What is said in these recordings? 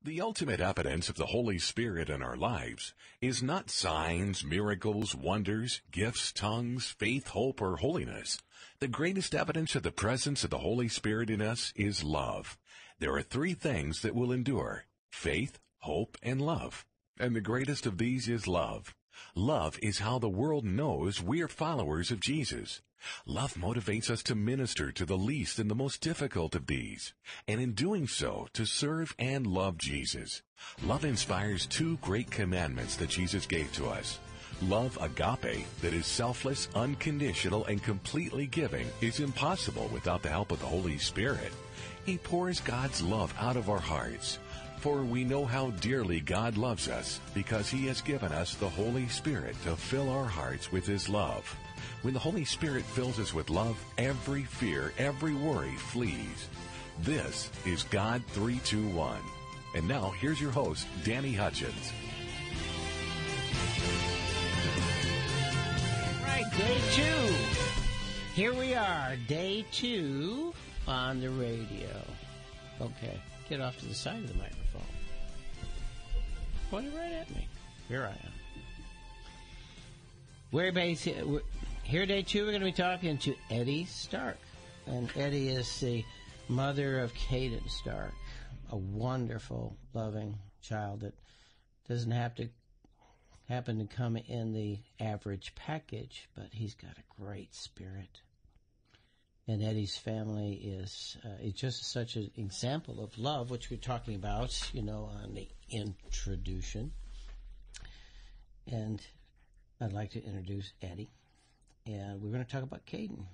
The ultimate evidence of the Holy Spirit in our lives is not signs, miracles, wonders, gifts, tongues, faith, hope, or holiness. The greatest evidence of the presence of the Holy Spirit in us is love. There are three things that will endure: faith, hope, and love. And the greatest of these is love. Love is how the world knows we are followers of Jesus. Love motivates us to minister to the least and the most difficult of these, and in doing so, to serve and love Jesus. Love inspires two great commandments that Jesus gave to us. Love agape, that is selfless, unconditional, and completely giving, is impossible without the help of the Holy Spirit. He pours God's love out of our hearts. For we know how dearly God loves us, because He has given us the Holy Spirit to fill our hearts with His love. When the Holy Spirit fills us with love, every fear, every worry flees. This is God 321. And now, here's your host, Danny Hutchins. All right, day 2. Here we are, day 2 on the radio. Okay, get off to the side of the microphone. Pointed right at me. Here I am. Here, day 2, we're going to be talking to Eddie Stark. And Eddie is the mother of Kaden Stark, a wonderful, loving child that doesn't happen to come in the average package, but he's got a great spirit. And Eddie's family is just such an example of love, which we're talking about, on the introduction. And I'd like to introduce Eddie. And we're going to talk about Kaden.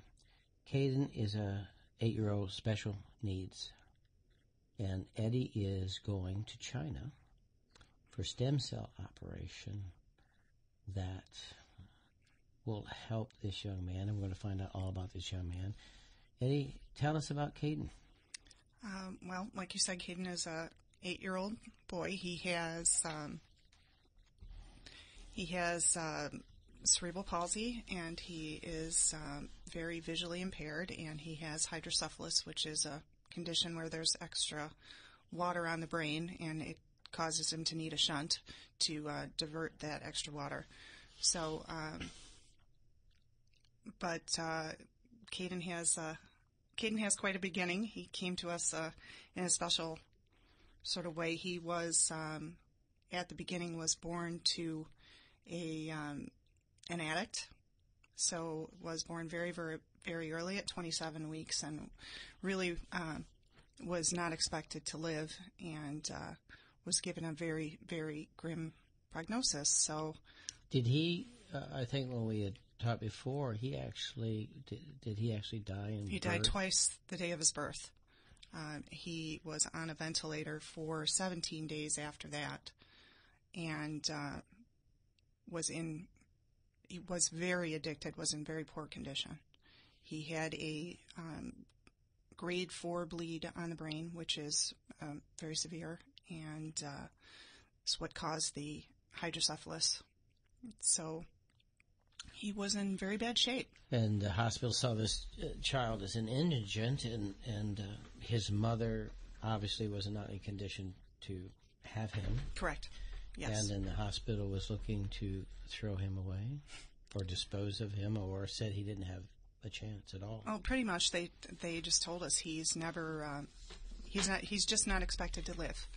Kaden is a 8-year-old special needs. And Eddie is going to China for stem cell operation that will help this young man. And we're going to find out all about this young man. Eddie, tell us about Kaden. Well, like you said, Kaden is a 8-year-old boy. He has cerebral palsy, and he is very visually impaired, and he has hydrocephalus, which is a condition where there's extra water on the brain, and it causes him to need a shunt to divert that extra water. So, but Kaden has quite a beginning. He came to us in a special sort of way. He was at the beginning was born to an addict, so was born very, very, very early at 27 weeks, and really was not expected to live, and was given a very, very grim prognosis. So, did he? I think when we had talked before, he actually did he actually die in birth? He died twice the day of his birth. He was on a ventilator for 17 days after that, and he was very addicted, was in very poor condition. He had a grade 4 bleed on the brain, which is very severe, and it's what caused the hydrocephalus. So he was in very bad shape. And the hospital saw this child as an indigent, and his mother obviously was not in condition to have him. Correct. Yes. And then the hospital was looking to throw him away or dispose of him, or said he didn't have a chance at all. Oh, pretty much. They just told us he's just not expected to live.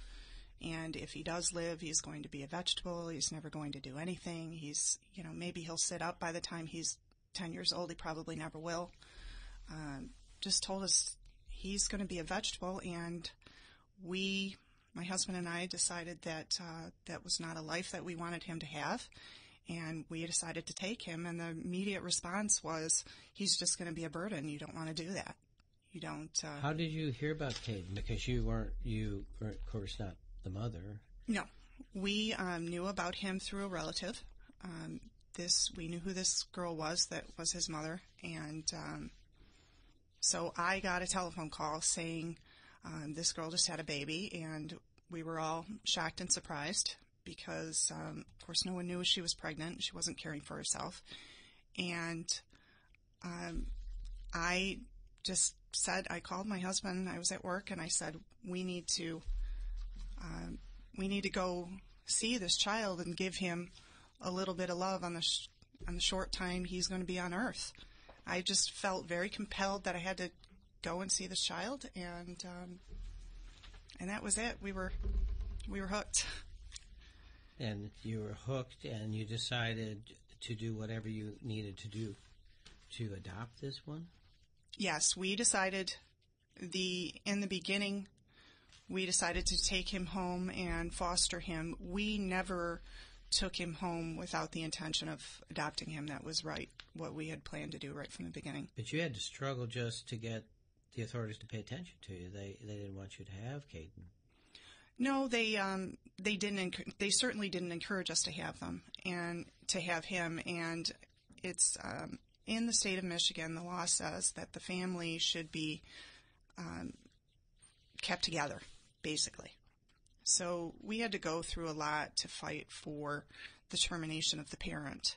And if he does live, he's going to be a vegetable. He's never going to do anything. Maybe he'll sit up by the time he's 10 years old. He probably never will. Just told us he's going to be a vegetable, and my husband and I decided that that was not a life that we wanted him to have, and we decided to take him, and the immediate response was, he's just going to be a burden. You don't want to do that. You don't... How did you hear about Kaden? Because you weren't, of course, not the mother. No. We knew about him through a relative. We knew who this girl was that was his mother, and so I got a telephone call saying this girl just had a baby, and we were all shocked and surprised because, of course, no one knew she was pregnant. She wasn't caring for herself. And I called my husband. I was at work, and I said, we need to we need to go see this child and give him a little bit of love on the short time he's going to be on Earth. I just felt very compelled that I had to go and see this child, and that was it. We were hooked. And you were hooked, and you decided to do whatever you needed to do to adopt this one? Yes, we decided in the beginning, we decided to take him home and foster him. We never took him home without the intention of adopting him. That was what we had planned to do right from the beginning. But you had to struggle just to get the authorities to pay attention to you. They didn't want you to have Kaden. No, they didn't. They certainly didn't encourage us to have them and to have him. And it's in the state of Michigan, the law says that the family should be kept together, basically. So we had to go through a lot to fight for the termination of the parent,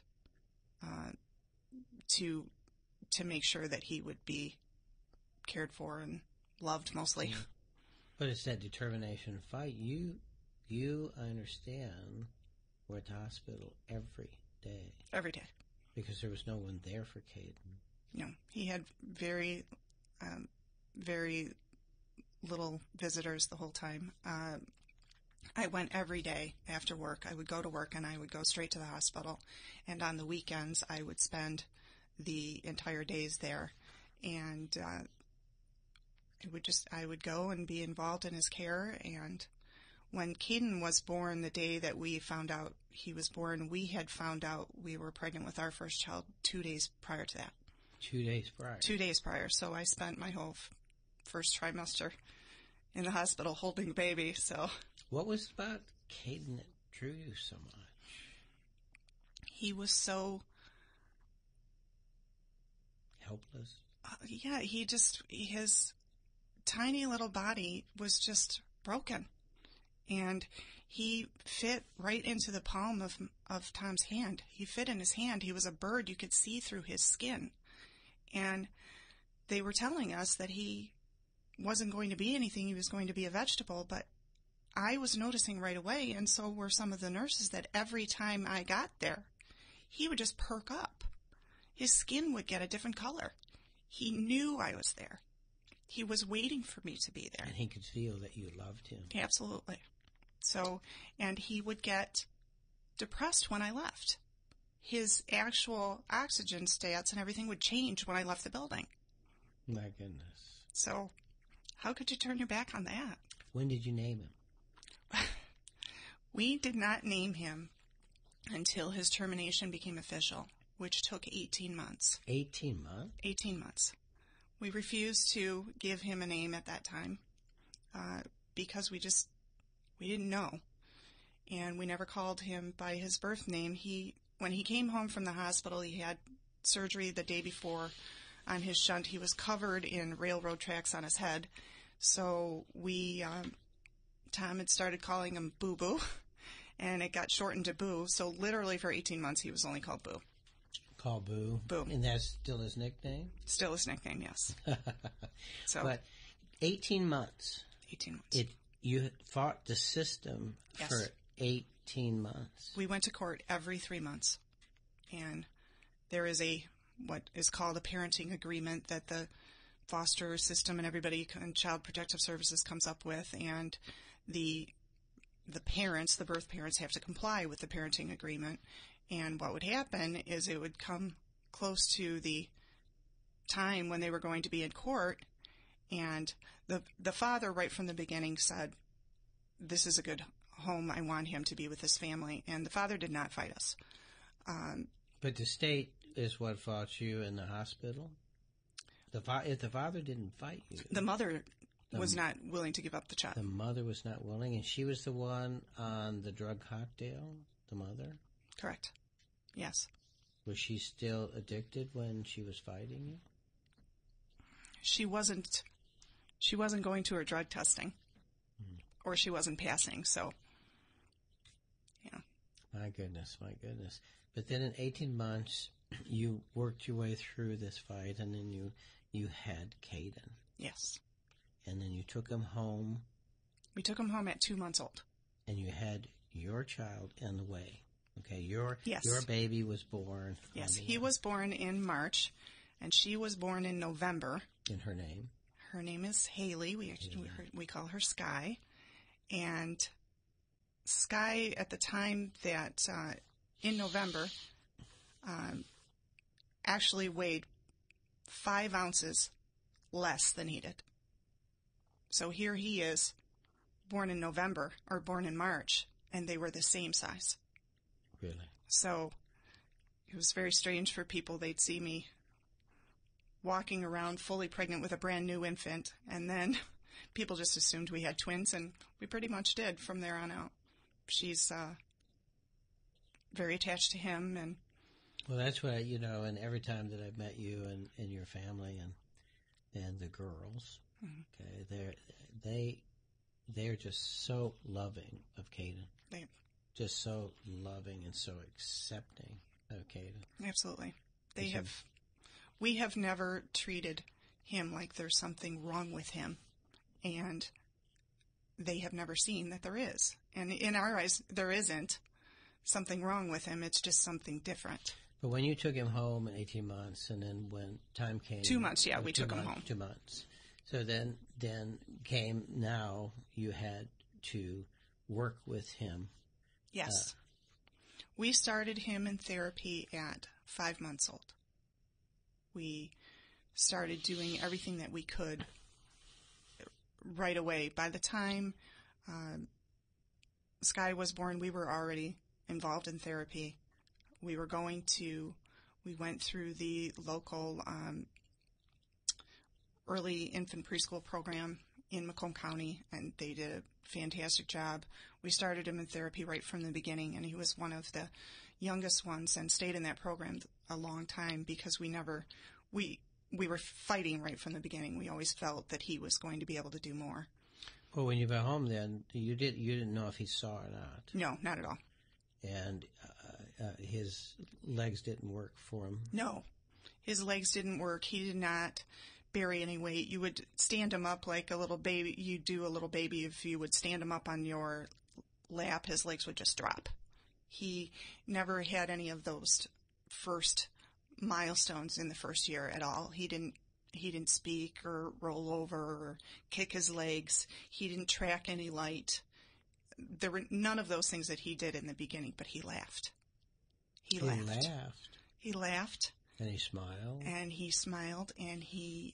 to make sure that he would be cared for and loved mostly. But it's that determination fight. You, I understand, were at the hospital every day. Every day. Because there was no one there for Kaden. No, he had very, very little visitors the whole time. I went every day after work. I would go to work and I would go straight to the hospital. And on the weekends, I would spend the entire days there. And I would go and be involved in his care. And when Kaden was born, the day that we found out he was born, we had found out we were pregnant with our first child 2 days prior to that. 2 days prior? 2 days prior. So I spent my whole first trimester in the hospital holding the baby. So what was it about Kaden that drew you so much? He was so helpless. Yeah, his tiny little body was just broken, and he fit right into the palm of Tom's hand. He fit in his hand. He was a bird. You could see through his skin, and they were telling us that he wasn't going to be anything. He was going to be a vegetable, but I was noticing right away, and so were some of the nurses, that every time I got there, he would just perk up. His skin would get a different color. He knew I was there. He was waiting for me to be there. And he could feel that you loved him. Absolutely. So, and he would get depressed when I left. His actual oxygen stats and everything would change when I left the building. My goodness. So, how could you turn your back on that? When did you name him? We did not name him until his termination became official, which took 18 months. 18 months? 18 months. We refused to give him a name at that time because we didn't know. And we never called him by his birth name. When he came home from the hospital, he had surgery the day before on his shunt. He was covered in railroad tracks on his head. So Tom had started calling him Boo Boo, and it got shortened to Boo. So literally for 18 months, he was only called Boo. Called Boo? Boo. And that's still his nickname? Still his nickname, yes. But 18 months. 18 months. You fought the system yes. for 18 months. We went to court every 3 months. And there is what is called a parenting agreement that the foster system and everybody in Child Protective Services comes up with, and the parents, the birth parents, have to comply with the parenting agreement. And what would happen is it would come close to the time when they were going to be in court, and the father right from the beginning said, this is a good home, I want him to be with his family, and the father did not fight us. But the state is what fought you in the hospital? If the father didn't fight you... The mother was not willing to give up the child. The mother was not willing, and she was the one on the drug cocktail, the mother? Correct. Yes. Was she still addicted when she was fighting you? She wasn't going to her drug testing, or she wasn't passing, so, yeah. My goodness. But then in 18 months, you worked your way through this fight, and then you had Kaden. Yes. And then you took him home. We took him home at 2 months old. and you had your child in the way. Okay, your Yes. baby was born. Yes, he was born in March, and she was born in November. In her name? Her name is Haley. We call her Sky. And Sky, at the time that, in November, actually weighed 5 ounces less than he did. So here he is, born in November, or born in March, and they were the same size. Really? So it was very strange for people. They'd see me walking around fully pregnant with a brand new infant, and then people just assumed we had twins, and we pretty much did from there on out. She's very attached to him, and well, that's what and every time that I've met you and your family and the girls, okay, they're just so loving of Kaden. Just so loving and so accepting of Kaden. Absolutely. We have never treated him like there's something wrong with him, and they have never seen that there is. And in our eyes, there isn't something wrong with him. It's just something different. But when you took him home in 18 months, and then when time came... 2 months, yeah, we took him home. 2 months. So then came now you had to work with him. Yes. We started him in therapy at 5 months old. We started doing everything that we could right away. By the time Sky was born, we were already involved in therapy. We went through the local early infant preschool program in Macomb County, and they did a fantastic job. We started him in therapy right from the beginning, and he was one of the youngest ones and stayed in that program a long time because we were fighting right from the beginning. We always felt that he was going to be able to do more. Well, when you got home then, you didn't know if he saw or not. No, not at all. And his legs didn't work for him? No, his legs didn't work. He did not bury any weight. You would stand him up like a little baby. You do a little baby. If you would stand him up on your lap, his legs would just drop. He never had any of those first milestones in the first year at all. He didn't speak or roll over or kick his legs. He didn't track any light. There were none of those things that he did in the beginning, but he laughed. He laughed. And he smiled. And he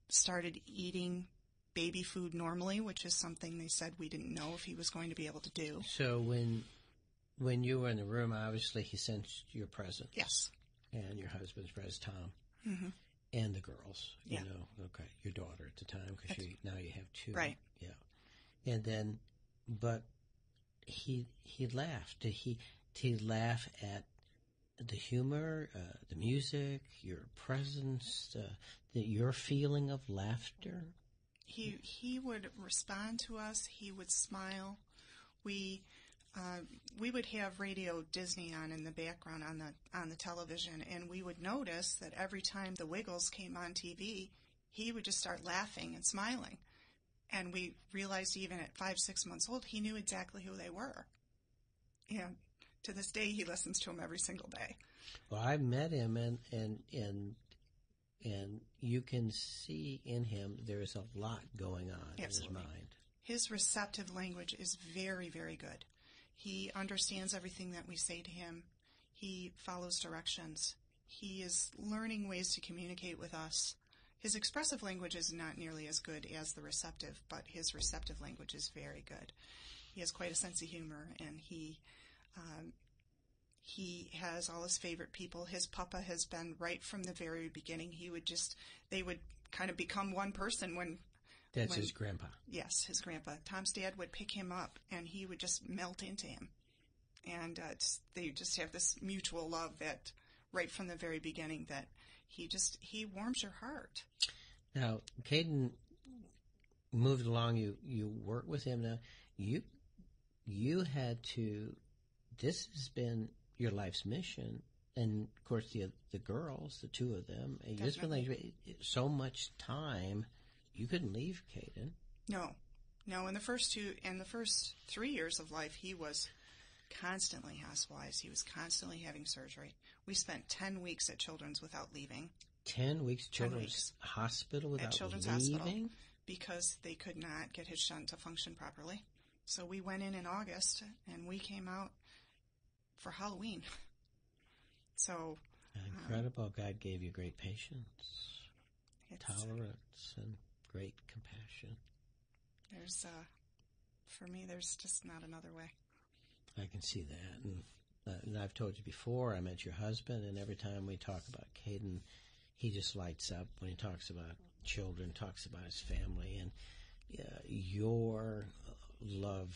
started eating baby food normally, which is something they said we didn't know if he was going to be able to do. So when you were in the room, obviously he sensed your presence. Yes. And your husband's presence, Tom. Mm-hmm. And the girls. Yeah. Okay, your daughter at the time, because now you have 2. Right. Yeah. And then, but he laughed. Did he laugh at the humor, the music, your presence, your feeling of laughter? He would respond to us. He would smile. We would have Radio Disney on in the background on the television, and we would notice that every time the Wiggles came on TV, he would just start laughing and smiling. And we realized even at 5-6 months old, he knew exactly who they were. And to this day, he listens to them every single day. Well, I met him, and you can see in him there's a lot going on. Absolutely. In his mind. His receptive language is very, very good. He understands everything that we say to him. He follows directions. He is learning ways to communicate with us. His expressive language is not nearly as good as the receptive, but his receptive language is very good. He has quite a sense of humor, and he has all his favorite people. His papa has been right from the very beginning. They would kind of become one person when... That's his grandpa. Yes, his grandpa. Tom's dad would pick him up, and he would just melt into him. And they just have this mutual love that right from the very beginning that he warms your heart. Now, Kaden moved along. You worked with him. Now, you had to... This has been your life's mission. And, of course, the girls, the 2 of them. It's been like so much time... You couldn't leave Kaden. No, No, in the first 3 years of life, he was constantly hospitalized. He was constantly having surgery. We spent 10 weeks at Children's without leaving. 10 weeks, Children's Hospital without at Children's leaving? Hospital, because they could not get his shunt to function properly. So we went in August, and we came out for Halloween. So incredible. God gave you great patience, tolerance, and great compassion. For me, there's just not another way. I can see that. And I've told you before, I met your husband, and every time we talk about Kaden, he just lights up when he talks about children, talks about his family, and your love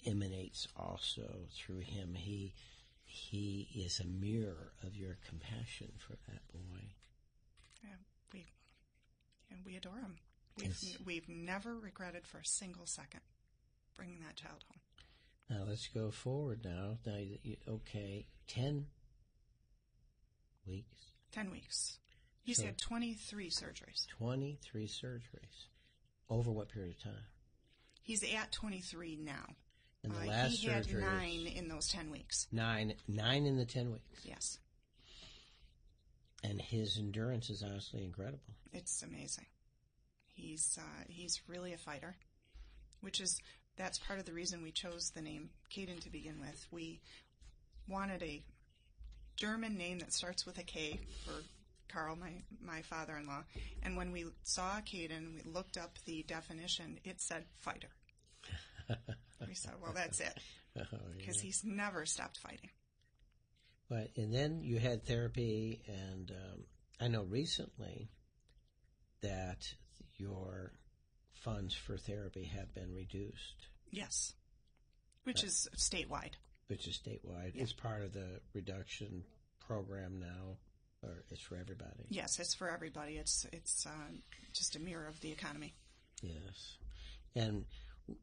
emanates also through him. He is a mirror of your compassion for that boy. Yeah, we adore him. We've never regretted for a single second bringing that child home. Now let's go forward now. 10 weeks. 10 weeks. He's had 23 surgeries. 23 surgeries. Over what period of time? He's at 23 now. And the last he had surgery 9 in those 10 weeks. 9 in the 10 weeks. Yes. And his endurance is honestly incredible. It's amazing. He's really a fighter, that's part of the reason we chose the name Kaden to begin with. We wanted a German name that starts with a K for Carl, my father-in-law. And when we saw Kaden, we looked up the definition. It said fighter. We said, well, that's it, because he's never stopped fighting. But and then you had therapy, and I know recently that your funds for therapy have been reduced. Yes, which is statewide. Yeah. It's part of the reduction program now, or it's for everybody? Yes, it's for everybody. It's just a mirror of the economy. Yes. And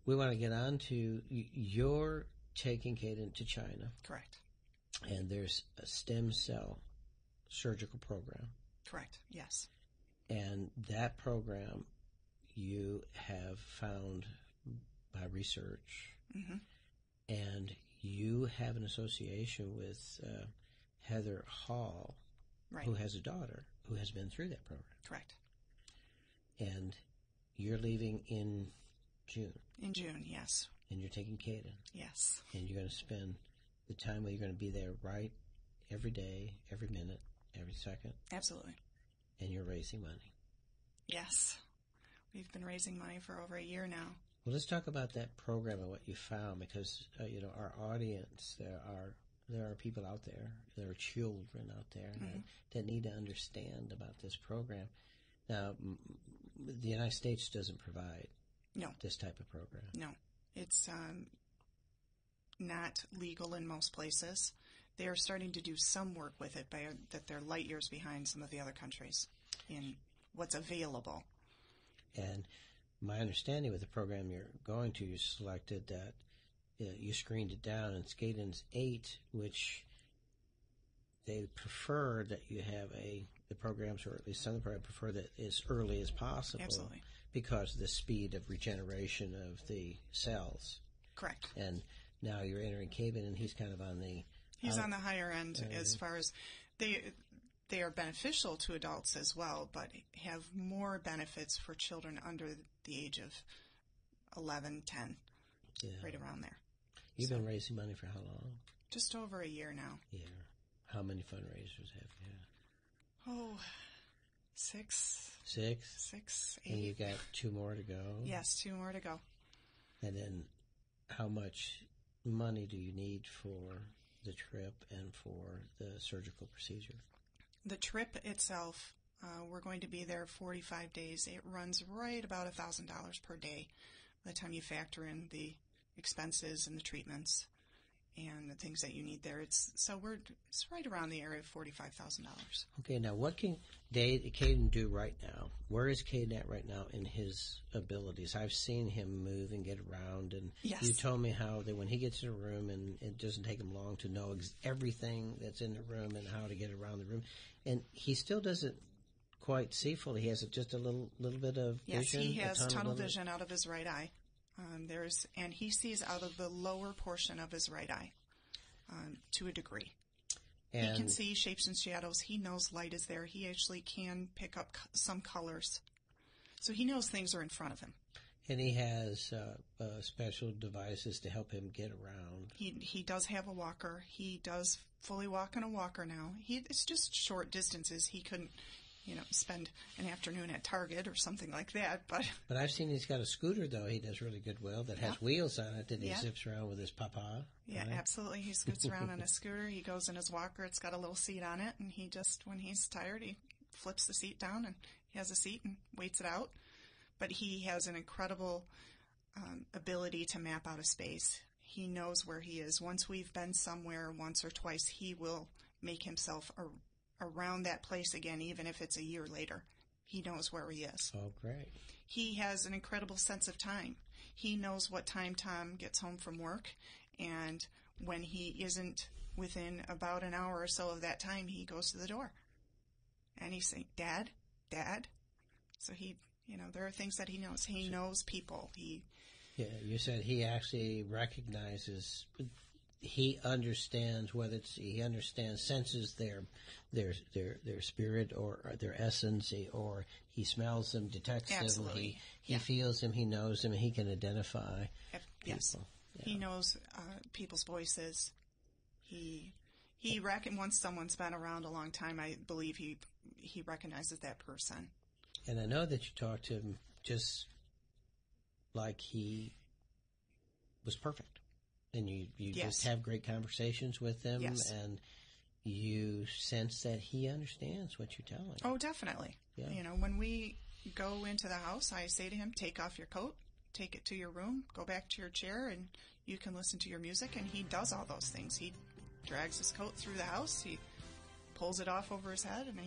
we want to get on to, you're taking Kaden to China. Correct. And there's a stem cell surgical program. Correct, yes. And that program you have found by research, and you have an association with Heather Hall, right, who has a daughter who has been through that program. Correct. And you're leaving in June. In June, yes. And you're taking Kaden. Yes. And you're going to spend the time where you're going to be there right every day, every minute, every second. Absolutely. And you're raising money. Yes. We've been raising money for over a year now. Well, let's talk about that program and what you found, because our audience, there are people out there are children out there that need to understand about this program. Now, the United States doesn't provide this type of program. No, it's not legal in most places. They are starting to do some work with it, that they're light years behind some of the other countries in what's available. And my understanding with the program you're going to, you selected that you screened it down, and Kaden's 8, which they prefer that you have the programs, or at least some of the programs prefer that as early as possible. Absolutely. Because of the speed of regeneration of the cells. Correct. And now you're entering Kaden, and he's kind of on the... He's on the higher end as far as... They are beneficial to adults as well, but have more benefits for children under the age of 11, 10, right around there. You've been raising money for how long? Just over a year now. Yeah. How many fundraisers have you had? Oh, 6. 6? 6, 8. And you got 2 more to go? Yes, 2 more to go. And then how much money do you need for the trip and for the surgical procedure? The trip itself, we're going to be there 45 days. It runs right about $1,000 per day by the time you factor in the expenses and the treatments and the things that you need there. It's right around the area of $45,000. Okay, now what can Kaden do right now? Where is Kaden at right now in his abilities? I've seen him move and get around, and you told me how that when he gets in a room, and it doesn't take him long to know everything that's in the room and how to get around the room. And he still doesn't quite see fully. He has just a little bit of vision. Yes, he has tunnel vision out of his right eye. And he sees out of the lower portion of his right eye to a degree. And he can see shapes and shadows. He knows light is there. He actually can pick up some colors. So he knows things are in front of him. And he has special devices to help him get around. He does have a walker. He does fully walk in a walker now. It's just short distances. He couldn't, spend an afternoon at Target or something like that. But I've seen he's got a scooter, though, he does really good that has wheels on it that he zips around with his papa. Yeah, right? Absolutely. He scoots around on a scooter. He goes in his walker. It's got a little seat on it. And he just, when he's tired, he flips the seat down and he has a seat and waits it out. But he has an incredible ability to map out a space. He knows where he is. Once we've been somewhere once or twice, he will make himself around that place again, even if it's a year later. He knows where he is. Oh, great. He has an incredible sense of time. He knows what time Tom gets home from work, and when he isn't within about an hour or so of that time, he goes to the door. And he's saying, Dad? So there are things that he knows. He knows people. Yeah, you said he actually recognizes, he understands senses their spirit or their essence, or he smells them, detects Absolutely. them, he feels them, he knows them, and he can identify yes. people. Yeah. He knows people's voices. Once someone's been around a long time, I believe he recognizes that person. And I know that you talked to him just like he was perfect. And you just have great conversations with him, and you sense that he understands what you're telling him. Oh, definitely. Yeah. When we go into the house, I say to him, take off your coat, take it to your room, go back to your chair, and you can listen to your music. And he does all those things. He drags his coat through the house, he pulls it off over his head, and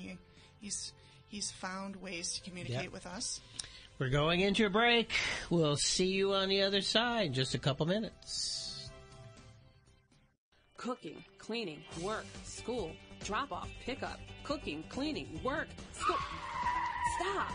he's found ways to communicate with us. We're going into a break. We'll see you on the other side in just a couple minutes. Cooking, cleaning, work, school, drop-off, pickup, cooking, cleaning, work, school. Stop!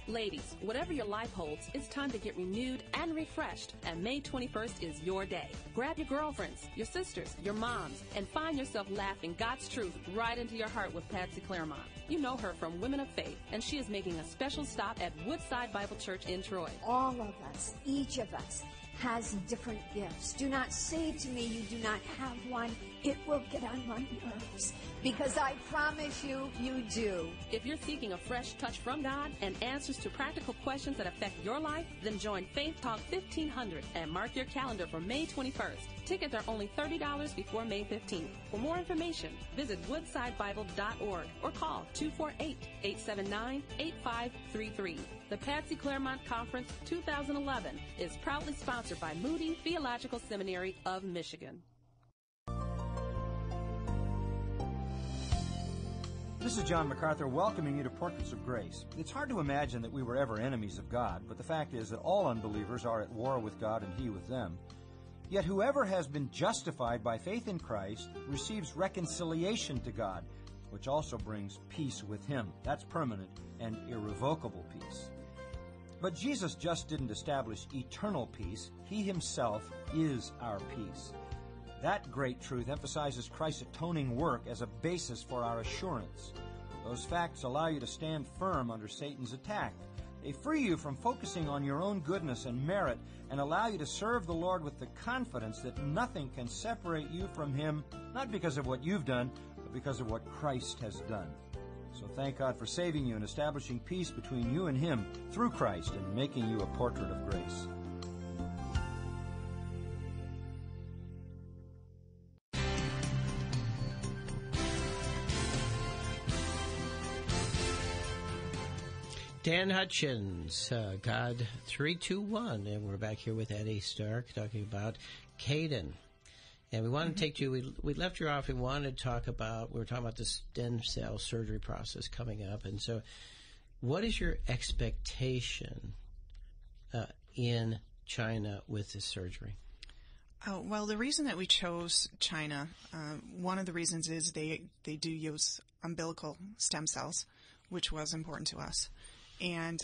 Ladies, whatever your life holds, it's time to get renewed and refreshed, and May 21st is your day. Grab your girlfriends, your sisters, your moms, and find yourself laughing God's truth right into your heart with Patsy Claremont. You know her from Women of Faith, and she is making a special stop at Woodside Bible Church in Troy. All of us, each of us, has different gifts. Do not say to me you do not have one. It will get on my nerves, because I promise you, you do. If you're seeking a fresh touch from God and answers to practical questions that affect your life, then join Faith Talk 1500 and mark your calendar for May 21st. Tickets are only $30 before May 15th. For more information, visit woodsidebible.org or call 248-879-8533. The Patsy Claremont Conference 2011 is proudly sponsored by Moody Theological Seminary of Michigan. This is John MacArthur welcoming you to Portraits of Grace. It's hard to imagine that we were ever enemies of God, but the fact is that all unbelievers are at war with God and He with them. Yet whoever has been justified by faith in Christ receives reconciliation to God, which also brings peace with Him. That's permanent and irrevocable peace. But Jesus just didn't establish eternal peace. He Himself is our peace. That great truth emphasizes Christ's atoning work as a basis for our assurance. Those facts allow you to stand firm under Satan's attack. They free you from focusing on your own goodness and merit and allow you to serve the Lord with the confidence that nothing can separate you from Him, not because of what you've done, but because of what Christ has done. So thank God for saving you and establishing peace between you and Him through Christ and making you a portrait of grace. Dan Hutchins, God 321, and we're back here with Eddie Stark talking about Kaden. And we wanted to take you, we left you off, we were talking about the stem cell surgery process coming up. And so what is your expectation in China with this surgery? Oh, well, the reason that we chose China, one of the reasons is they do use umbilical stem cells, which was important to us. And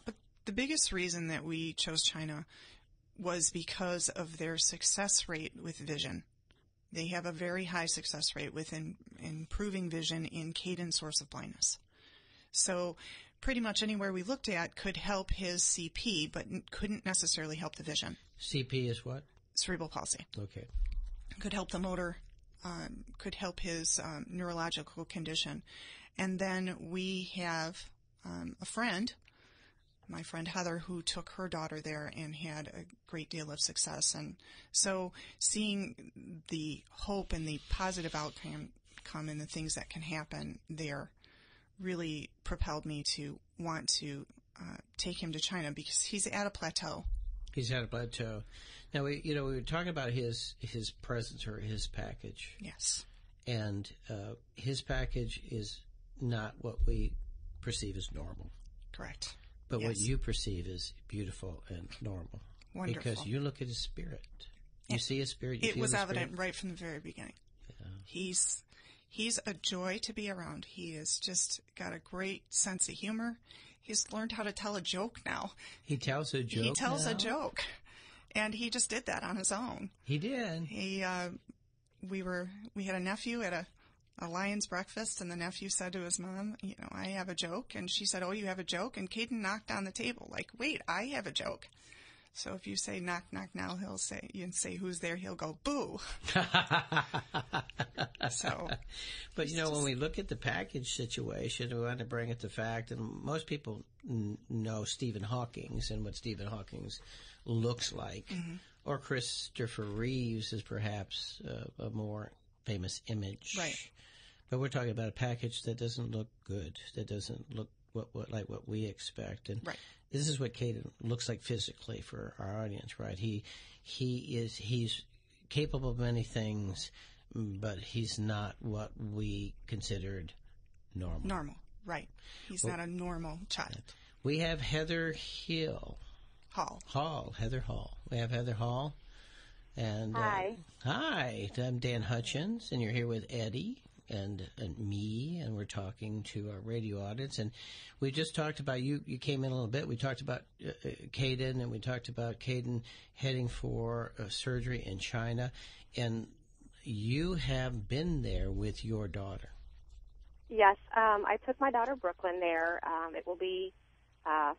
but the biggest reason that we chose China was because of their success rate with vision. They have a very high success rate with improving vision in Kaden's source of blindness. So pretty much anywhere we looked at could help his CP, but couldn't necessarily help the vision. CP is what? Cerebral palsy. Okay. Could help the motor, could help his neurological condition. And then we have a friend, my friend Heather, who took her daughter there and had a great deal of success. And so seeing the hope and the positive outcome and the things that can happen there really propelled me to want to take him to China, because he's at a plateau. He's at a plateau. Now, we were talking about his presence or his package. Yes. And his package is not what we perceive as normal. Correct. But yes. what you perceive is beautiful and normal. Wonderful. Because you look at his spirit. You see his spirit. You it feel was his evident spirit. right from the very beginning. Yeah. He's a joy to be around. He has just got a great sense of humor. He's learned how to tell a joke now. He tells a joke. He tells now? a joke. And he just did that on his own. He did. We had a nephew at a Lions breakfast, and the nephew said to his mom, I have a joke. And she said, oh, you have a joke? And Kaden knocked on the table like, wait, I have a joke. So if you say knock, knock now, you can say who's there, he'll go boo. So, but when we look at the package situation, we want to bring it to fact, and most people know Stephen Hawking's and what Stephen Hawking's looks like, mm-hmm. or Christopher Reeves is perhaps a more famous image. Right. But we're talking about a package that doesn't look good, that doesn't look like what we expect, and right. This is what Kaden looks like physically for our audience, right? He's capable of many things, but he's not what we considered normal. Normal, right. He's not a normal child. We have Heather Heather Hall. We have Heather Hall. And hi. Hi, I'm Dan Hutchins, and you're here with Eddie and me, and we're talking to our radio audience. And we just talked about, you came in a little bit, we talked about Kaden, and we talked about Kaden heading for surgery in China. And you have been there with your daughter. Yes, I took my daughter Brooklyn there. It will be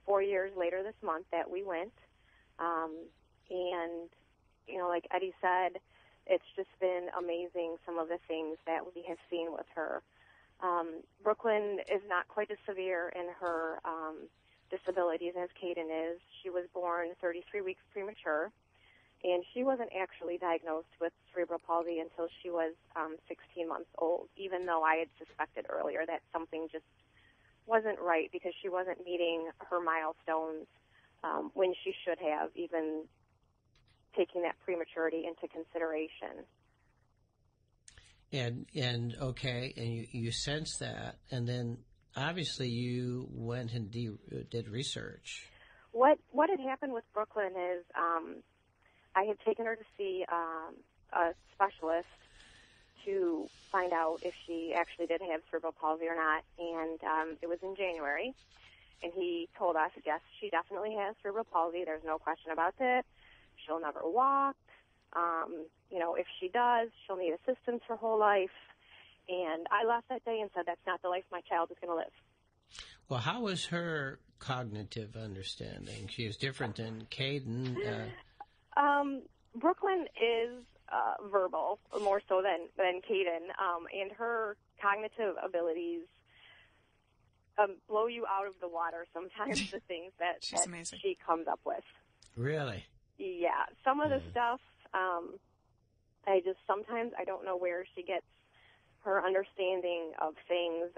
4 years later this month that we went. And, like Eddie said, it's just been amazing, some of the things that we have seen with her. Brooklyn is not quite as severe in her disabilities as Kaden is. She was born 33 weeks premature, and she wasn't actually diagnosed with cerebral palsy until she was 16 months old, even though I had suspected earlier that something just wasn't right because she wasn't meeting her milestones when she should have, even taking that prematurity into consideration. And okay, and you sense that, and then obviously you went and did research. What had happened with Brooklyn is I had taken her to see a specialist to find out if she actually did have cerebral palsy or not, and it was in January, and he told us, yes, she definitely has cerebral palsy. There's no question about that. She'll never walk. If she does, she'll need assistance her whole life. And I left that day and said, that's not the life my child is going to live. Well, how was her cognitive understanding? She is different than Kaden. Brooklyn is verbal, more so than Kaden, and her cognitive abilities blow you out of the water sometimes, the things that she comes up with. Really? Yeah. Some of the stuff, sometimes I don't know where she gets her understanding of things,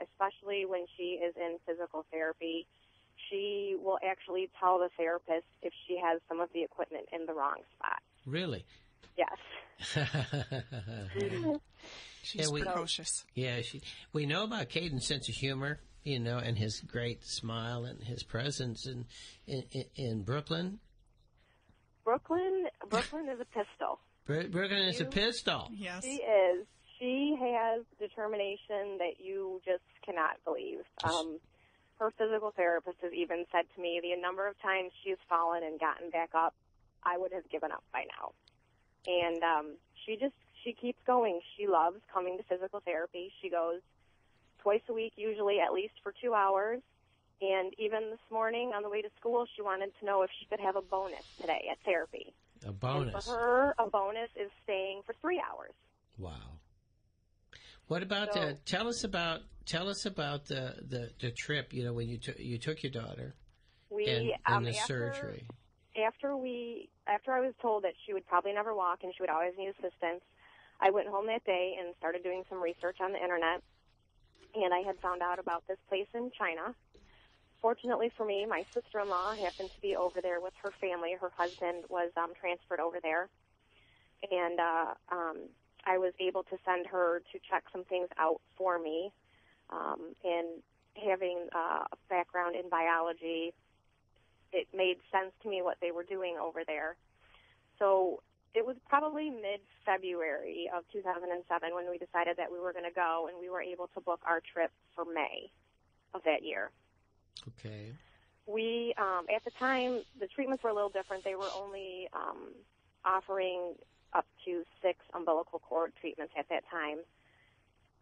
especially when she is in physical therapy. She will actually tell the therapist if she has some of the equipment in the wrong spot. Really? Yes. She's precocious. Yeah, we know about Kaden's sense of humor, and his great smile and his presence in Brooklyn. Brooklyn is a pistol. Brooklyn is a pistol. Yes. She is. She has determination that you just cannot believe. Her physical therapist has even said to me the number of times she has fallen and gotten back up I would have given up by now. And she keeps going. She loves coming to physical therapy. She goes twice a week, usually at least for 2 hours. And even this morning on the way to school, she wanted to know if she could have a bonus today at therapy. A bonus? And for her, a bonus is staying for 3 hours. Wow. What about tell us about the trip? You know, when you took your daughter and the surgery. After I was told that she would probably never walk and she would always need assistance, I went home that day and started doing some research on the internet, and I had found out about this place in China. Fortunately for me, my sister-in-law happened to be over there with her family. Her husband was transferred over there, and I was able to send her to check some things out for me. And having a background in biology, it made sense to me what they were doing over there. So it was probably mid-February of 2007 when we decided that we were going to go, and we were able to book our trip for May of that year. Okay. We, at the time, the treatments were a little different. They were only offering up to 6 umbilical cord treatments at that time,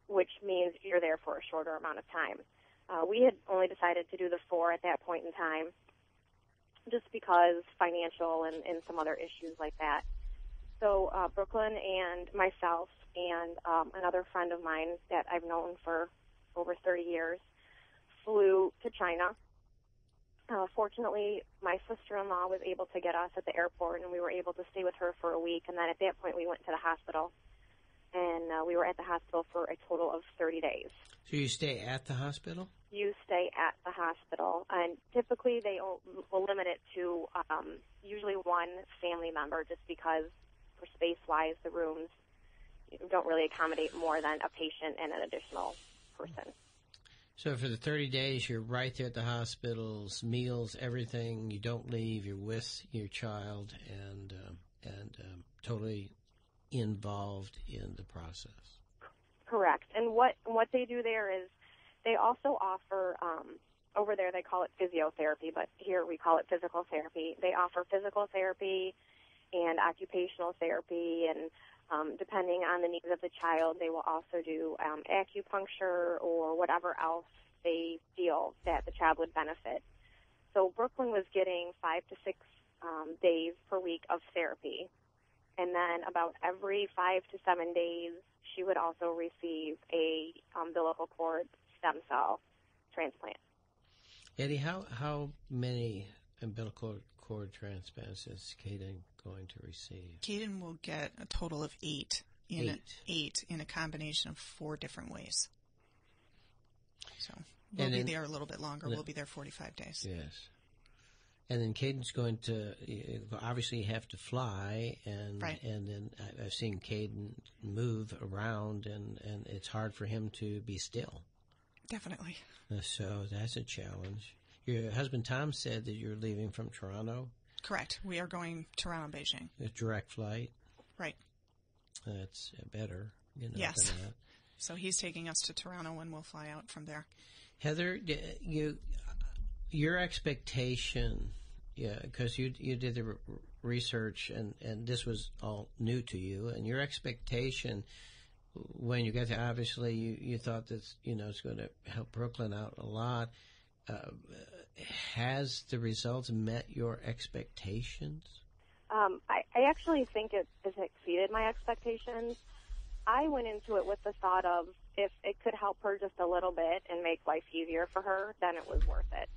which means you're there for a shorter amount of time. We had only decided to do the 4 at that point in time, just because financial and some other issues like that. So Brooklyn and myself and another friend of mine that I've known for over 30 years flew to China. Fortunately, my sister-in-law was able to get us at the airport, and we were able to stay with her for a week. And then at that point, we went to the hospital, and we were at the hospital for a total of 30 days. So you stay at the hospital? You stay at the hospital, and typically they will limit it to usually one family member, just because for space-wise, the rooms don't really accommodate more than a patient and an additional person. So for the 30 days, you're right there at the hospitals, meals, everything. You don't leave. You're with your child and totally involved in the process. Correct. And what they do there is they also offer, over there they call it physiotherapy, but here we call it physical therapy. They offer physical therapy and occupational therapy, and depending on the needs of the child, they will also do acupuncture or whatever else they feel that the child would benefit. So Brooklyn was getting 5 to 6 days per week of therapy, and then about every 5 to 7 days, she would also receive a umbilical cord stem cell transplant. Eddie, how many umbilical cord transplants is Kaden going to receive? Kaden will get a total of 8 in a combination of 4 different ways. So we'll be there a little bit longer. We'll be there 45 days. Yes. And then Kaden's going to obviously have to fly, and right. And then I've seen Kaden move around, and it's hard for him to be still. Definitely. So that's a challenge. Your husband Tom said that you're leaving from Toronto. Correct. We are going Toronto, Beijing. A direct flight. Right. That's better. Yes. So he's taking us to Toronto, and we'll fly out from there. Heather, your expectation, because you did the research, and this was all new to you, and your expectation when you got to, obviously you thought that it's going to help Brooklyn out a lot. Has the results met your expectations? I actually think it has exceeded my expectations. I went into it with the thought of if it could help her just a little bit and make life easier for her, then it was worth it.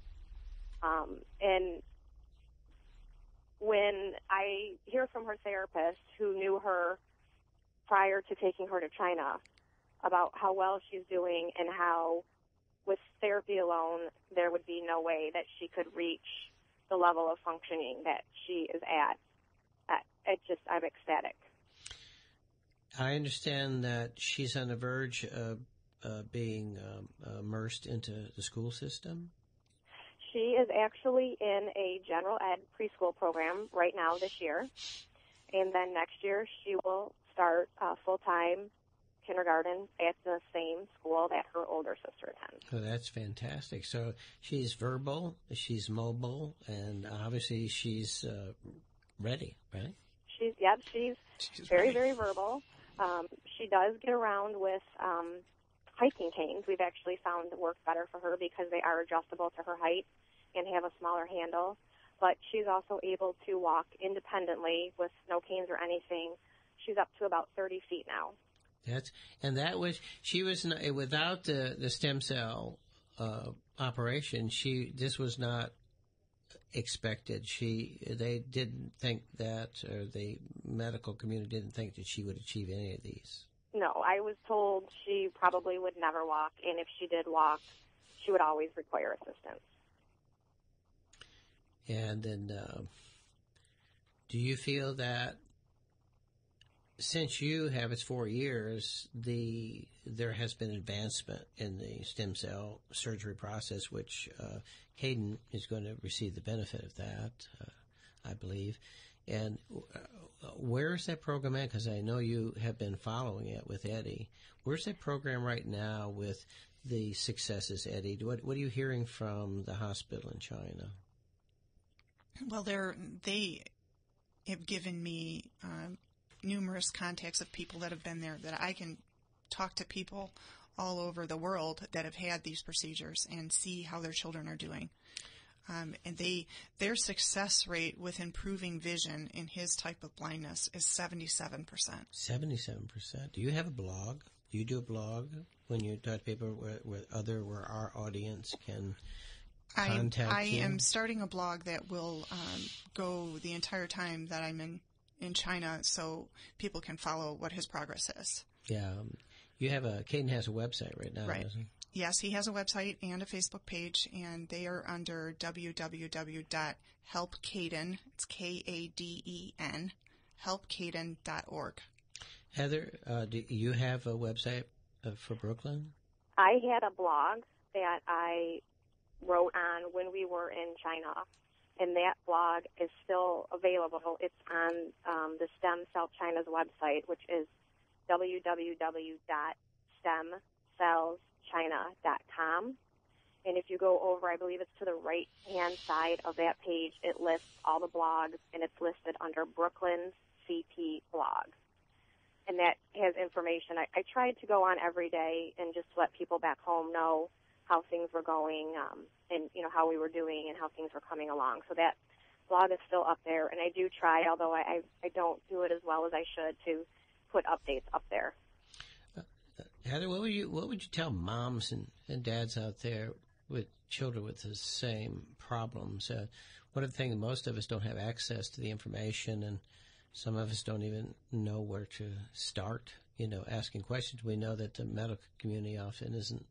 And when I hear from her therapist, who knew her prior to taking her to China, about how well she's doing and how with therapy alone there would be no way that she could reach the level of functioning that she is at, I'm ecstatic. I understand that she's on the verge of being immersed into the school system. She is actually in a general ed preschool program right now this year, and then next year she will start full-time kindergarten at the same school that her older sister attends. Oh, that's fantastic. So she's verbal, she's mobile, and obviously she's ready, right? She's very, very verbal. She does get around with hiking canes. We've actually found work better for her because they are adjustable to her height and have a smaller handle. But she's also able to walk independently with no canes or anything. She's up to about 30 feet now. She was not, without the stem cell operation. This was not expected. They didn't think that, or the medical community didn't think that she would achieve any of these. No, I was told she probably would never walk, and if she did walk, she would always require assistance. And then, do you feel that since you have it's 4 years, there has been advancement in the stem cell surgery process, which Kaden is going to receive the benefit of that, I believe. And where is that program at? Because I know you have been following it with Eddie. Where's that program right now with the successes, Eddie? What are you hearing from the hospital in China? Well, they have given me numerous contacts of people that have been there, that I can talk to people all over the world that have had these procedures and see how their children are doing. And their success rate with improving vision in his type of blindness is 77%. 77%. Do you have a blog? Do you do a blog when you talk to people where our audience can contact you? I am starting a blog that will go the entire time that I'm in China, so people can follow what his progress is. Yeah. Kaden has a website right now, right. doesn't he? Yes, he has a website and a Facebook page, and they are under www.helpkaden, it's Kaden, helpkaden.org. Heather, do you have a website for Brooklyn? I had a blog that I wrote on when we were in China, and that blog is still available. It's on the Stem Cell China's website, which is www.stemcellschina.com. And if you go over, I believe it's to the right-hand side of that page, it lists all the blogs, and it's listed under Brooklyn's CP blog. And that has information. I tried to go on every day and just let people back home know how things were going, and how we were doing and how things were coming along. So that blog is still up there, and I do try, although I don't do it as well as I should, to put updates up there. Heather, what would you tell moms and dads out there with children with the same problems? One of the things, most of us don't have access to the information, and some of us don't even know where to start, asking questions. We know that the medical community often isn't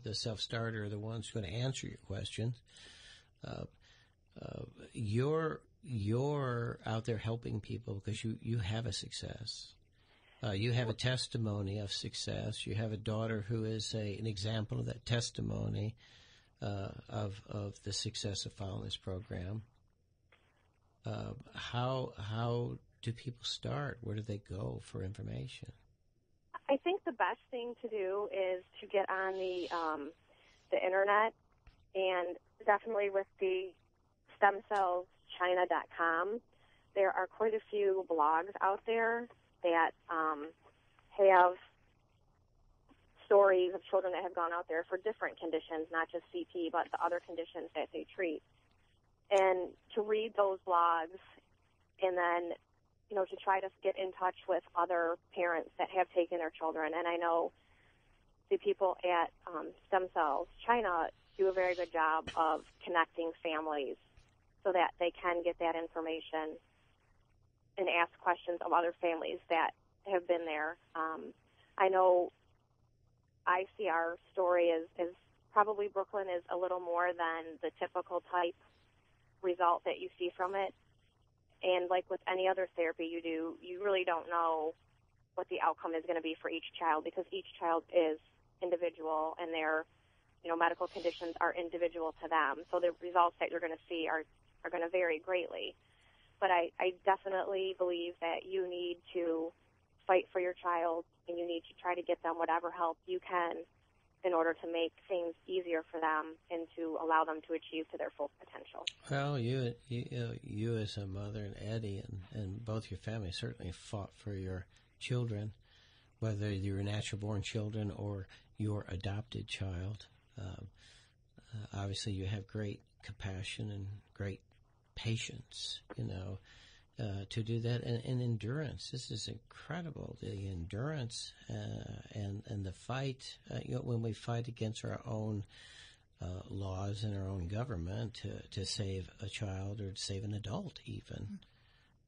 the self-starter or the ones who are going to answer your questions. You're out there helping people because you have a success. You have a testimony of success. You have a daughter who is an example of that testimony of the success of following this program. How do people start? Where do they go for information? I think the best thing to do is to get on the internet, and definitely with the stemcellschina.com, there are quite a few blogs out there that have stories of children that have gone out there for different conditions, not just CP, but the other conditions that they treat. And to read those blogs and then, to try to get in touch with other parents that have taken their children. And I know the people at Stem Cells China do a very good job of connecting families so that they can get that information and ask questions of other families that have been there. I know ICR story is probably Brooklyn is a little more than the typical type result that you see from it. And like with any other therapy you really don't know what the outcome is going to be for each child, because each child is individual and their medical conditions are individual to them. So the results that you're going to see are going to vary greatly. But I definitely believe that you need to fight for your child, and you need to try to get them whatever help you can in order to make things easier for them and to allow them to achieve to their full potential. Well, you as a mother and Eddie and both your family certainly fought for your children, whether you're natural-born children or your adopted child. Obviously, you have great compassion and great patience, to do that, and endurance. This is incredible, the endurance and the fight. When we fight against our own laws and our own government to save a child or to save an adult, even.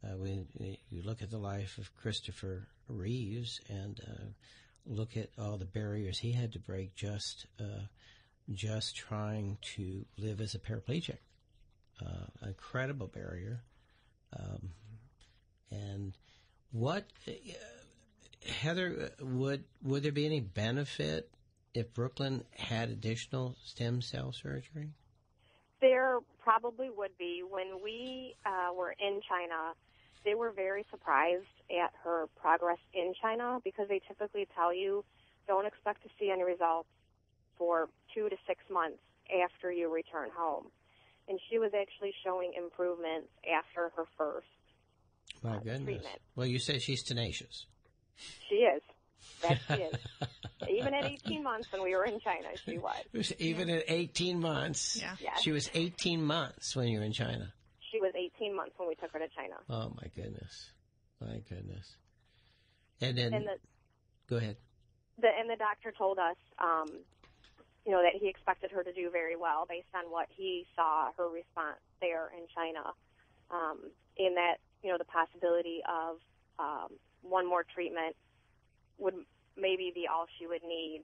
You look at the life of Christopher Reeves and look at all the barriers he had to break just trying to live as a paraplegic. Incredible barrier. And what, Heather, would there be any benefit if Brooklyn had additional stem cell surgery? There probably would be. When we were in China, they were very surprised at her progress in China because they typically tell you don't expect to see any results for 2 to 6 months after you return home. And she was actually showing improvements after her first treatment. Well, you say she's tenacious. She is. That she is. Even at 18 months when we were in China, she was. Even at 18 months? Yeah. Yes. She was 18 months when you were in China. She was 18 months when we took her to China. Oh, my goodness. My goodness. And then, go ahead. And the doctor told us, that he expected her to do very well based on what he saw her response there in China. In that, the possibility of one more treatment would maybe be all she would need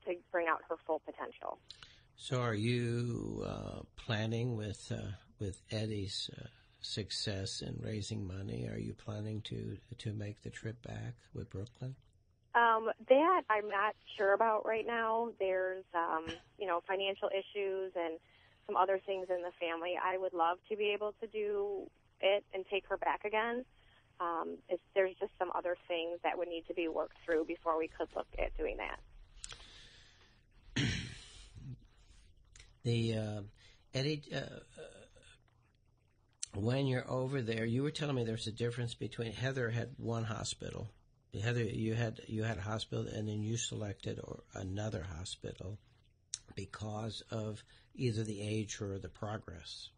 to bring out her full potential. So are you planning with Eddie's success in raising money? Are you planning to make the trip back with Brooklyn? That I'm not sure about right now. There's, financial issues and some other things in the family. I would love to be able to do it and take her back again. There's just some other things that would need to be worked through before we could look at doing that. Eddie, when you're over there, you were telling me there's a difference between Heather had one hospital. Heather, you had a hospital, and then you selected another hospital because of either the age or the progress.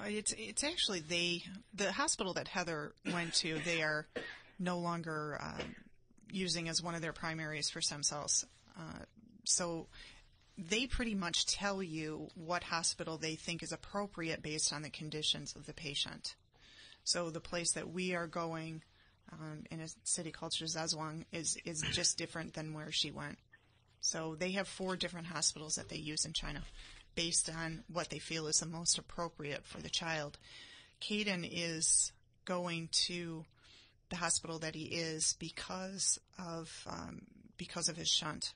It's actually the hospital that Heather went to, they are no longer using as one of their primaries for stem cells. So they pretty much tell you what hospital they think is appropriate based on the conditions of the patient. So the place that we are going in a city called Zhejiang is just different than where she went. So they have 4 different hospitals that they use in China based on what they feel is the most appropriate for the child. Kaden is going to the hospital that he is because of his shunt.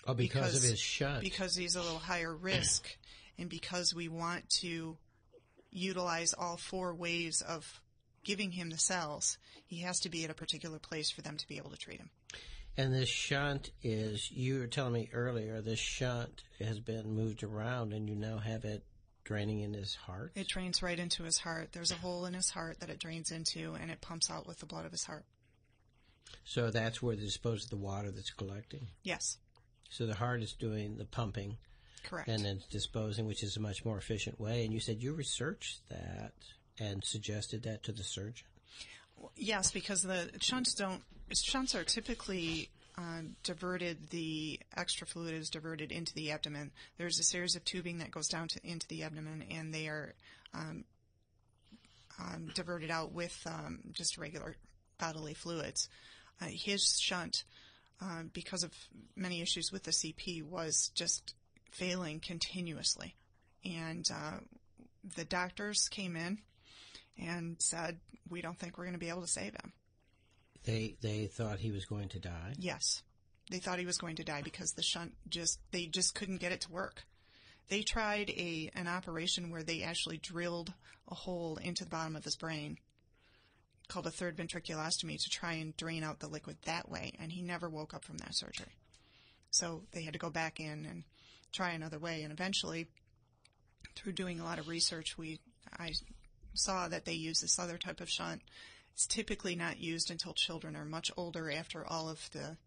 Oh, because of his shunt. Because he's a little higher risk, and because we want to utilize all 4 ways of giving him the cells, he has to be at a particular place for them to be able to treat him. And this shunt is, you were telling me earlier, this shunt has been moved around and you now have it draining in his heart? It drains right into his heart. There's a hole in his heart that it drains into, and it pumps out with the blood of his heart. So that's where they dispose of the water that's collecting? Yes. So the heart is doing the pumping. Correct. And then disposing, which is a much more efficient way. And you said you researched that and suggested that to the surgeon? Yes, because the shunts are typically diverted, the extra fluid is diverted into the abdomen. There's a series of tubing that goes down into the abdomen, and they are diverted out with just regular bodily fluids. His shunt, because of many issues with the CP, was just failing continuously. And the doctors came in and said, we don't think we're going to be able to save him. They thought he was going to die? Yes. They thought he was going to die because the shunt they just couldn't get it to work. They tried an operation where they actually drilled a hole into the bottom of his brain called a third ventriculostomy to try and drain out the liquid that way, and he never woke up from that surgery. So they had to go back in and try another way. And eventually, through doing a lot of research, I saw that they use this other type of shunt. It's typically not used until children are much older, after all of the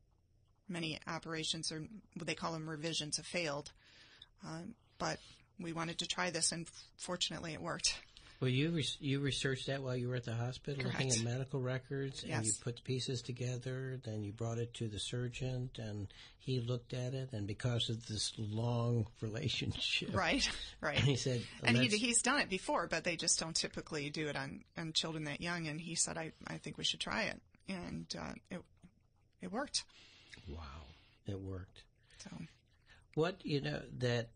many operations, or what they call them, revisions, have failed. But we wanted to try this, and fortunately it worked. Well, you researched that while you were at the hospital, Correct. looking at medical records, and Yes. you put the pieces together, then you brought it to the surgeon, and he looked at it, and because of this long relationship... Right. He said... And he's done it before, but they just don't typically do it on children that young, and he said, I think we should try it. And it worked. Wow. It worked. So, what, that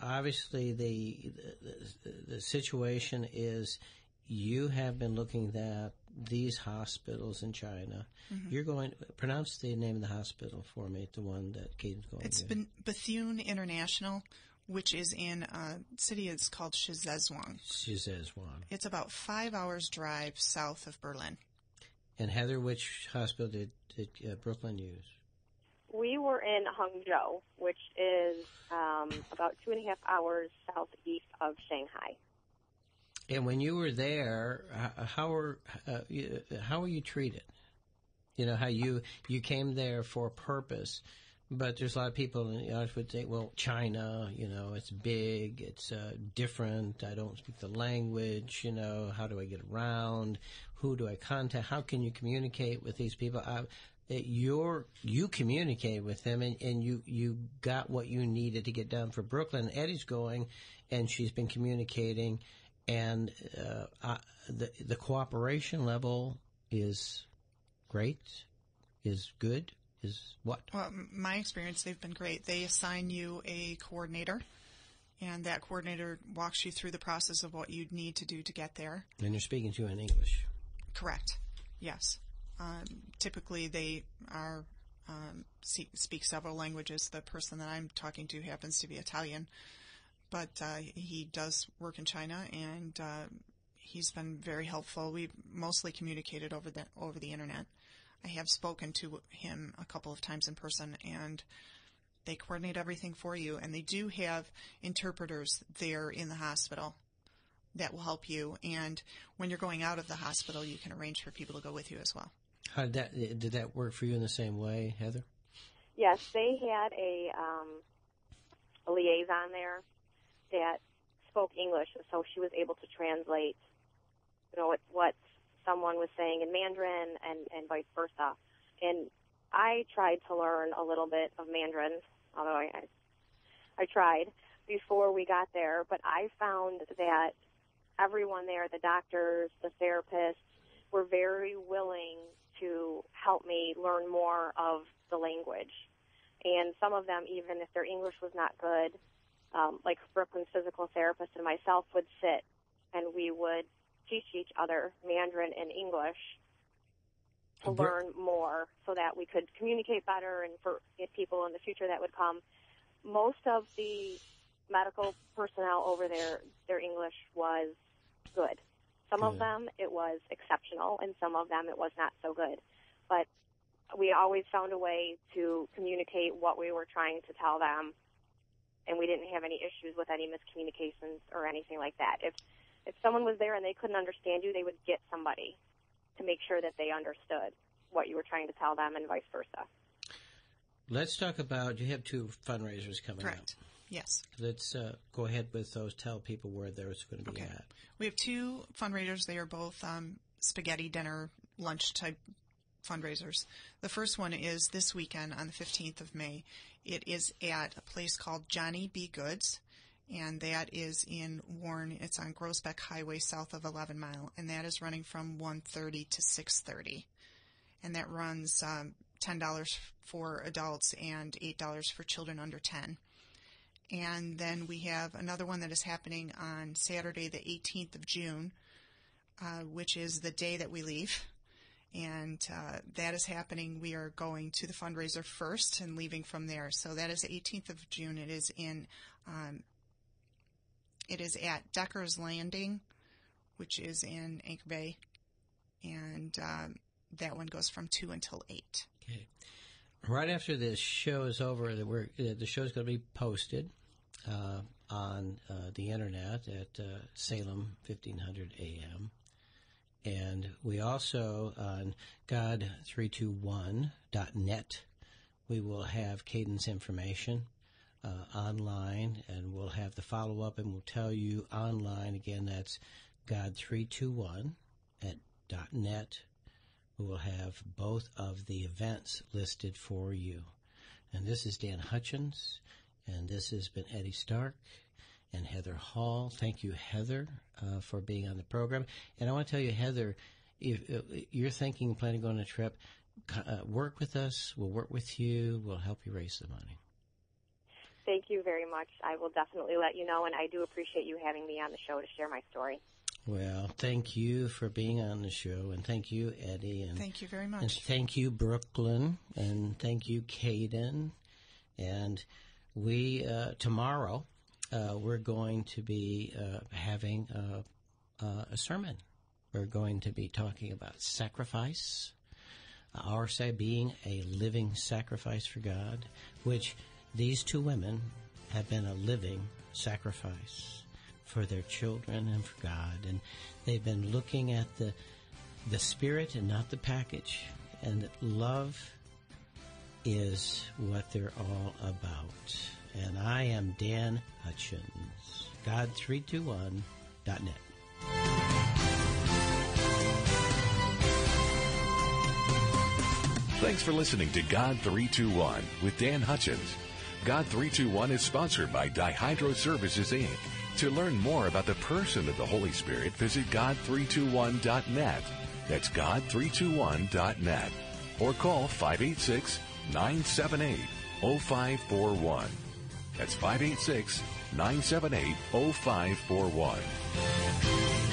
obviously the situation is, you have been looking at these hospitals in China. Mm-hmm. You're going, pronounce the name of the hospital for me, the one that Kaden's going it's to. It's Bethune International, which is in a city that's called Szezwang. It's about 5 hours drive south of Berlin. And Heather, which hospital did Brooklyn use? We were in Hangzhou, which is about 2.5 hours southeast of Shanghai. And when you were there, how were you treated? How you came there for a purpose, but there's a lot of people in the audience would think, well, China, it's big, it's different. I don't speak the language. How do I get around? Who do I contact? How can you communicate with these people? You communicated with them, and you got what you needed to get done for Brooklyn. Eddie's going, and she's been communicating, and the cooperation level is great, is good, is what? Well, my experience, they've been great. They assign you a coordinator, and that coordinator walks you through the process of what you'd need to do to get there. And they're speaking to you in English. Correct. Yes. Typically, they speak several languages. The person that I'm talking to happens to be Italian, but he does work in China, and he's been very helpful. We've mostly communicated over the internet. I have spoken to him a couple of times in person, and they coordinate everything for you. And they do have interpreters there in the hospital that will help you. And when you're going out of the hospital, you can arrange for people to go with you as well. How did that work for you in the same way, Heather? Yes, they had a liaison there that spoke English, so she was able to translate, what someone was saying in Mandarin and vice versa. And I tried to learn a little bit of Mandarin, although I tried before we got there, but I found that everyone there, the doctors, the therapists, were very willing to help me learn more of the language. And some of them, even if their English was not good, like Brooklyn's physical therapist and myself would sit and we would teach each other Mandarin and English to learn more so that we could communicate better, and for people in the future that would come. Most of the medical personnel over there, their English was good. Some of them, it was exceptional, and some of them, it was not so good. But we always found a way to communicate what we were trying to tell them, and we didn't have any issues with any miscommunications or anything like that. If someone was there and they couldn't understand you, they would get somebody to make sure that they understood what you were trying to tell them, and vice versa. Let's talk about, you have 2 fundraisers coming up. Correct. Yes. Let's go ahead with those. Tell people where they're going to be at. We have 2 fundraisers. They are both spaghetti dinner, lunch type fundraisers. The first one is this weekend on the 15th of May. It is at a place called Johnny B. Goods, and that is in Warren. It's on Groesbeck Highway south of 11 Mile, and that is running from 1:30 to 6:30. And that runs $10 for adults and $8 for children under 10. And then we have another one that is happening on Saturday, the 18th of June, which is the day that we leave. And that is happening. We are going to the fundraiser first and leaving from there. So that is the 18th of June. It is at Decker's Landing, which is in Anchor Bay. And that one goes from 2 until 8. Okay. Right after this show is over, the show is going to be posted on the internet at Salem 1500 AM. And we also, on God321.net, we will have Kaden's information online, and we'll have the follow-up, and we'll tell you online. Again, that's God321.net. We will have both of the events listed for you. And this is Dan Hutchins, and this has been Eddie Stark and Heather Hall. Thank you, Heather, for being on the program. And I want to tell you, Heather, if you're thinking, planning on a trip, work with us. We'll work with you. We'll help you raise the money. Thank you very much. I will definitely let you know, and I do appreciate you having me on the show to share my story. Well, thank you for being on the show, and thank you, Eddie. And thank you very much. And thank you, Brooklyn, and thank you, Kaden. And we, tomorrow, we're going to be having a sermon. We're going to be talking about sacrifice, our side being a living sacrifice for God, which these two women have been a living sacrifice for their children and for God. And they've been looking at the spirit and not the package. And that love is what they're all about. And I am Dan Hutchins, God321.net. Thanks for listening to God 321 with Dan Hutchins. God 321 is sponsored by Dihydro Services, Inc. To learn more about the person of the Holy Spirit, visit God321.net. That's God321.net. Or call 586-978-0541. That's 586-978-0541.